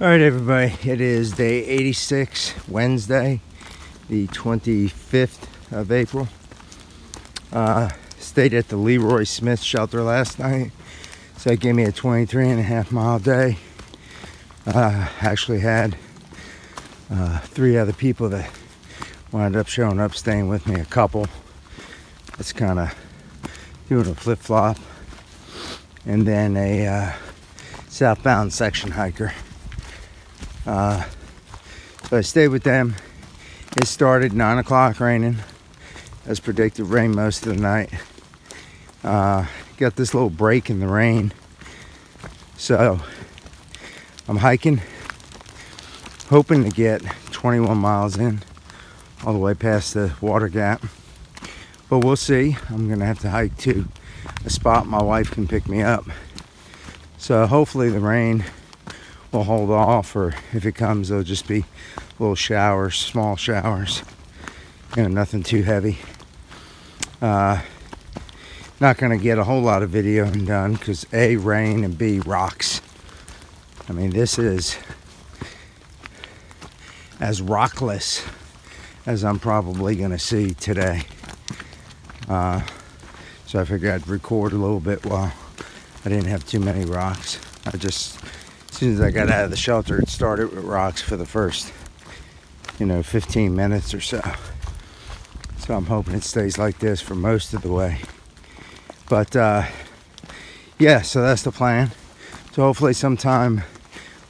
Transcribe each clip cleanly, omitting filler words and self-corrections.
All right, everybody, it is day 86, Wednesday, the 25th of April. Stayed at the Leroy Smith shelter last night, so that gave me a 23.5-mile day. Actually had 3 other people that wound up showing up, staying with me, a couple. That's kind of doing a flip-flop. And then a southbound section hiker. So I stayed with them. It started 9 o'clock raining, as predicted. Rain most of the night. Got this little break in the rain, so I'm hiking, hoping to get 21 miles in, all the way past the water gap, but we'll see. I'm gonna have to hike to a spot my wife can pick me up, so hopefully the rain will hold off, or if it comes, it'll just be little showers, small showers, nothing too heavy. Not gonna get a whole lot of video done because A, rain, and B, rocks. I mean, this is as rockless as I'm probably gonna see today. So I figured I'd record a little bit while I didn't have too many rocks. As soon as I got out of the shelter, it started with rocks for the first, 15 minutes or so. So I'm hoping it stays like this for most of the way. But yeah, so that's the plan. So hopefully sometime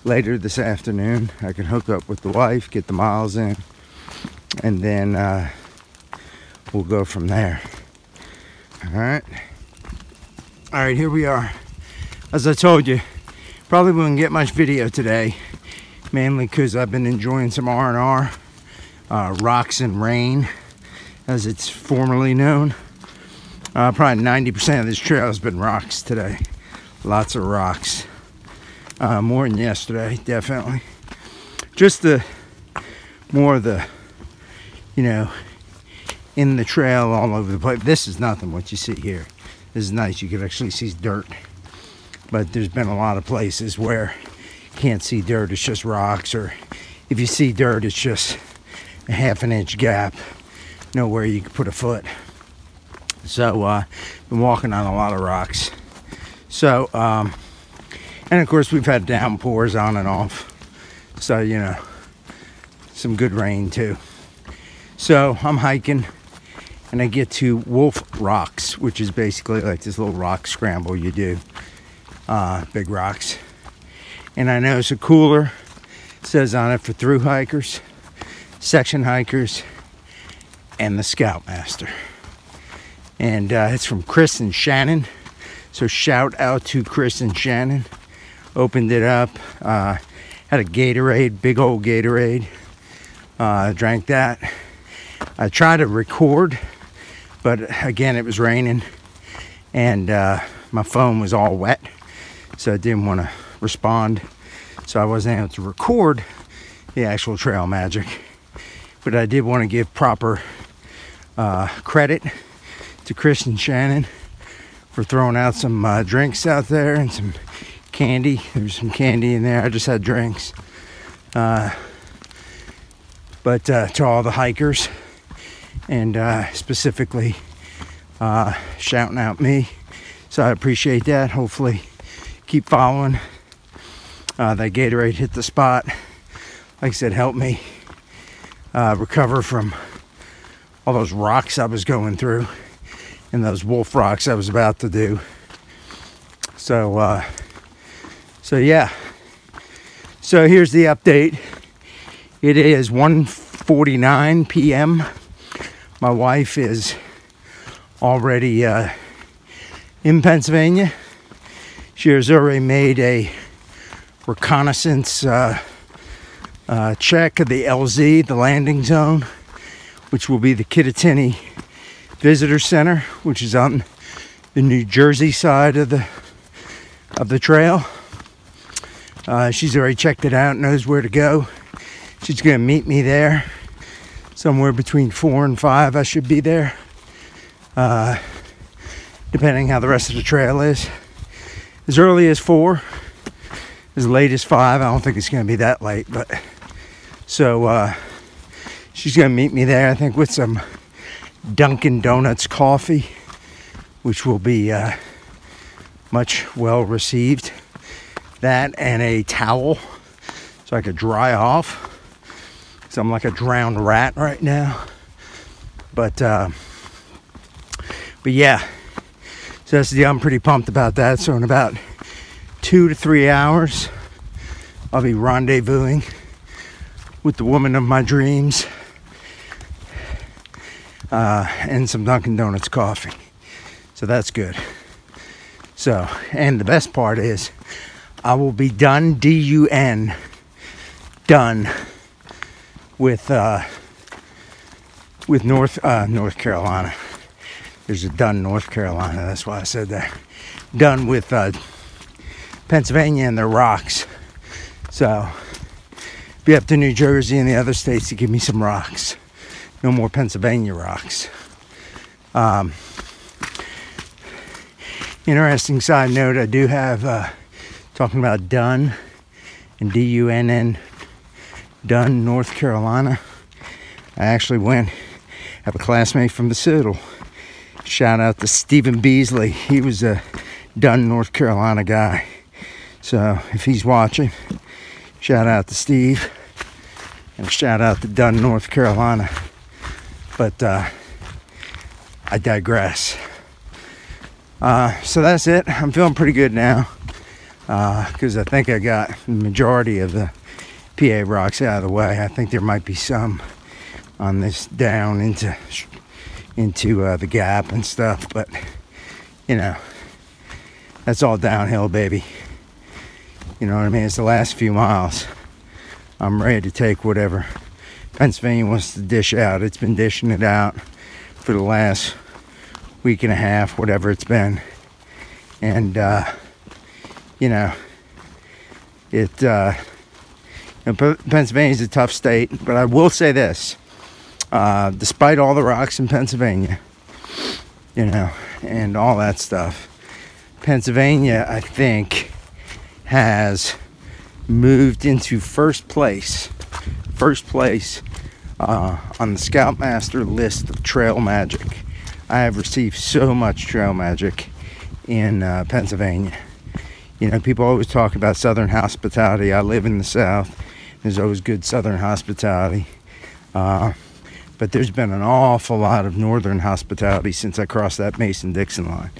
later this afternoon, I can hook up with the wife, get the miles in, and then we'll go from there. All right, here we are. As I told you, probably wouldn't get much video today, mainly because I've been enjoying some R&R, rocks and rain, as it's formerly known. Probably 90% of this trail has been rocks today. Lots of rocks. More than yesterday, definitely. Just more of the, in the trail all over the place. This is nothing what you see here. This is nice. You can actually see dirt. But there's been a lot of places where you can't see dirt, it's just rocks, or if you see dirt, it's just a ½ inch gap, nowhere you can put a foot. So been walking on a lot of rocks. So and of course we've had downpours on and off, so some good rain too. So I'm hiking and I get to Wolf Rocks, which is basically like this little rock scramble you do. Big rocks, and I notice a cooler. It says on it for through hikers, section hikers, and the Scoutmaster. And it's from Chris and Shannon, so shout out to Chris and Shannon. Opened it up, had a Gatorade, big old Gatorade. Drank that. I tried to record, but again it was raining, and my phone was all wet, so I didn't want to respond, so I wasn't able to record the actual trail magic. But I did want to give proper credit to Chris and Shannon for throwing out some drinks out there and some candy. There was some candy in there. I just had drinks. But to all the hikers, and specifically shouting out me, so I appreciate that. Hopefully keep following. That Gatorade hit the spot. Like I said, helped me recover from all those rocks I was going through, and those wolf rocks I was about to do. So yeah. So here's the update. It is 1:49 p.m. My wife is already in Pennsylvania. She has already made a reconnaissance check of the LZ, the landing zone, which will be the Kittatinny Visitor Center, which is on the New Jersey side of the trail. She's already checked it out, knows where to go. She's gonna meet me there somewhere between 4 and 5. I should be there, depending how the rest of the trail is. As early as 4, as late as 5. I don't think it's going to be that late, but so she's going to meet me there, I think, with some Dunkin' Donuts coffee, which will be much well received. That and a towel so I could dry off. So I'm like a drowned rat right now. But yeah, so that's the deal. I'm pretty pumped about that. So in about 2 to 3 hours, I'll be rendezvousing with the woman of my dreams and some Dunkin' Donuts coffee. So that's good. So, and the best part is I will be done, D-U-N, done with North Carolina. There's a Dunn, North Carolina. That's why I said that. Done with Pennsylvania and their rocks. So be up to New Jersey and the other states to give me some rocks. No more Pennsylvania rocks. Interesting side note, I do have talking about Dunn and D-U-N-N, Dunn, North Carolina. I actually have a classmate from the Citadel. Shout out to Stephen Beasley. He was a Dunn, North Carolina guy. So if he's watching, shout out to Steve. And shout out to Dunn, North Carolina. But I digress. So that's it. I'm feeling pretty good now. Because I think I got the majority of the PA rocks out of the way. I think there might be some on this down into the gap and stuff, but you know, that's all downhill, baby. You know what I mean? It's the last few miles. I'm ready to take whatever Pennsylvania wants to dish out. It's been dishing it out for the last week and a half, whatever it's been. And you know, Pennsylvania's a tough state, but I will say this. Despite all the rocks in Pennsylvania, you know, and all that stuff, Pennsylvania, I think, has moved into first place on the Scoutmaster list of trail magic. I have received so much trail magic in Pennsylvania. You know, people always talk about Southern hospitality. I live in the South. There's always good Southern hospitality. But there's been an awful lot of Northern hospitality since I crossed that Mason-Dixon line.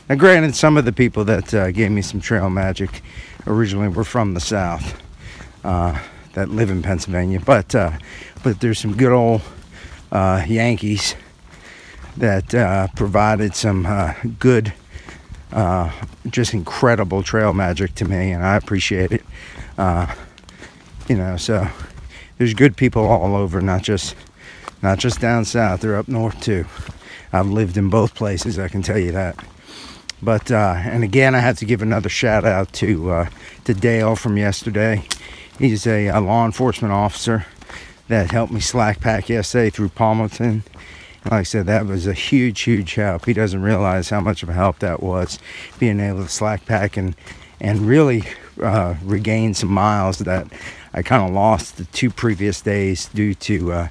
Now, granted, some of the people that gave me some trail magic originally were from the South that live in Pennsylvania. But there's some good old Yankees that provided some good, just incredible trail magic to me, and I appreciate it. You know, so there's good people all over, not just down south. They're up north too. I've lived in both places, I can tell you that. But and again, I have to give another shout out to Dale from yesterday. He's a law enforcement officer that helped me slack pack yesterday through Palmerton. And like I said, that was a huge help. He doesn't realize how much of a help that was, being able to slack pack and really regain some miles that I kind of lost the 2 previous days due to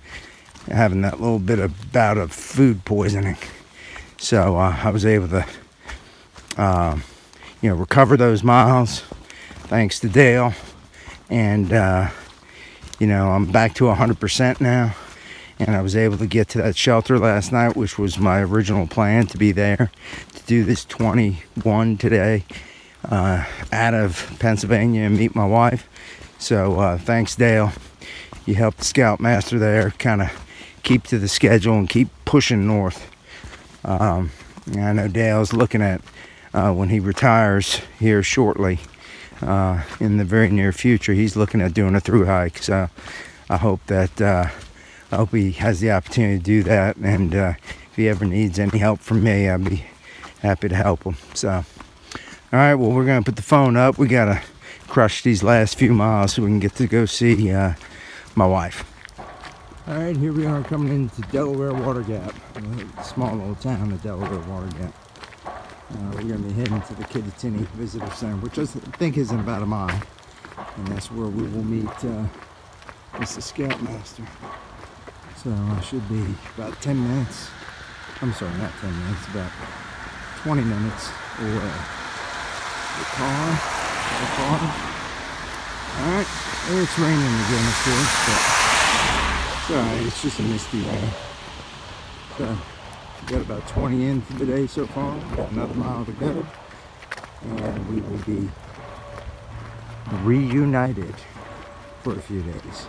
having that little bit of bout of food poisoning. So I was able to you know, recover those miles thanks to Dale, and you know, I'm back to 100% now, and I was able to get to that shelter last night, which was my original plan, to be there to do this 21 today out of Pennsylvania and meet my wife. So thanks, Dale. You helped the Scoutmaster there kind of keep to the schedule and keep pushing north. I know Dale's looking at when he retires here shortly, in the very near future, he's looking at doing a through hike. So I hope that I hope he has the opportunity to do that, and if he ever needs any help from me, I'd be happy to help him. So all right, well, we're gonna put the phone up. We gotta crush these last few miles so we can get to go see my wife. All right, here we are coming into Delaware Water Gap, a small little town of Delaware Water Gap. We're going to be heading to the Kittatinny Visitor Center, which I think is about a mile. and that's where we will meet Mr. Scoutmaster. So I should be about 10 minutes. I'm sorry, not 10 minutes, about 20 minutes away. The car. Alright, it's raining again, of course, but it's alright, it's just a misty rain. So, we got about 20 in for the day so far. Got another mile to go, and we will be reunited for a few days.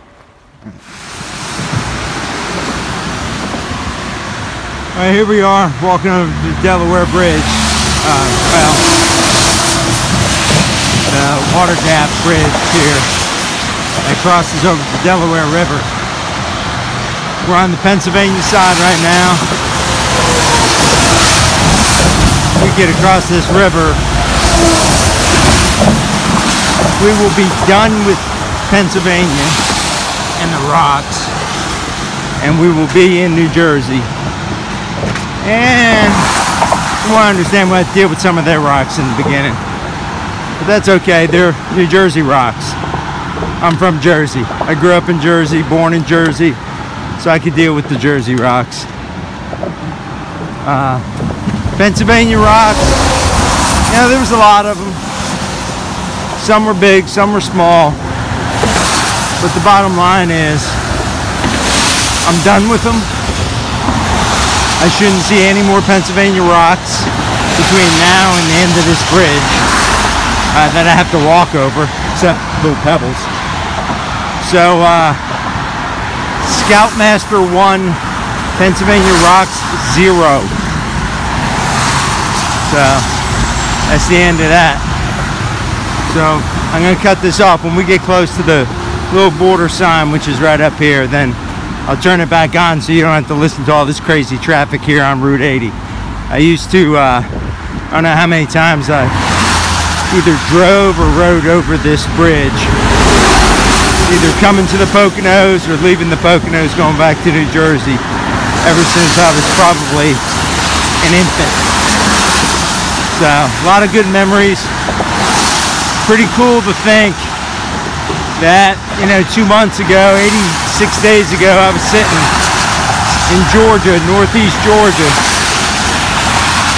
Alright, here we are, walking over the Delaware Bridge. The Water Gap Bridge here that crosses over the Delaware River. We're on the Pennsylvania side right now. We get across this river, we will be done with Pennsylvania and the rocks, and we will be in New Jersey. And you want to understand, we have to deal with some of their rocks in the beginning. But that's okay, they're New Jersey rocks. I'm from Jersey. I grew up in Jersey, born in Jersey, so I could deal with the Jersey rocks. Pennsylvania rocks, you know, there was a lot of them. Some were big, some were small. But the bottom line is, I'm done with them. I shouldn't see any more Pennsylvania rocks between now and the end of this bridge that I have to walk over, except little pebbles. So, Scoutmaster 1, Pennsylvania rocks 0. So, that's the end of that. So, I'm going to cut this off. When we get close to the little border sign, which is right up here, then I'll turn it back on so you don't have to listen to all this crazy traffic here on Route 80. I used to, I don't know how many times I either drove or rode over this bridge, either coming to the Poconos or leaving the Poconos going back to New Jersey, ever since I was probably an infant. So, a lot of good memories. Pretty cool to think that, you know, 2 months ago, 86 days ago, I was sitting in Georgia, northeast Georgia,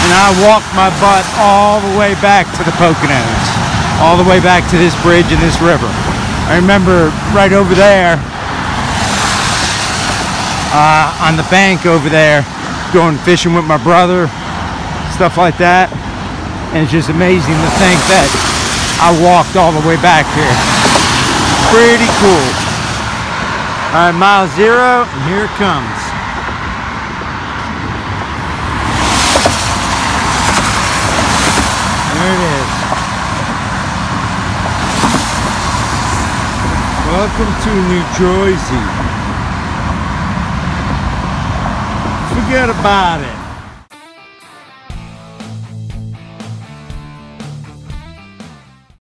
and I walked my butt all the way back to the Poconos, all the way back to this bridge and this river. I remember right over there, on the bank over there, going fishing with my brother, stuff like that, and it's just amazing to think that I walked all the way back here. Pretty cool. Alright, mile 0, and here it comes. There it is. Welcome to New Jersey. Forget about it.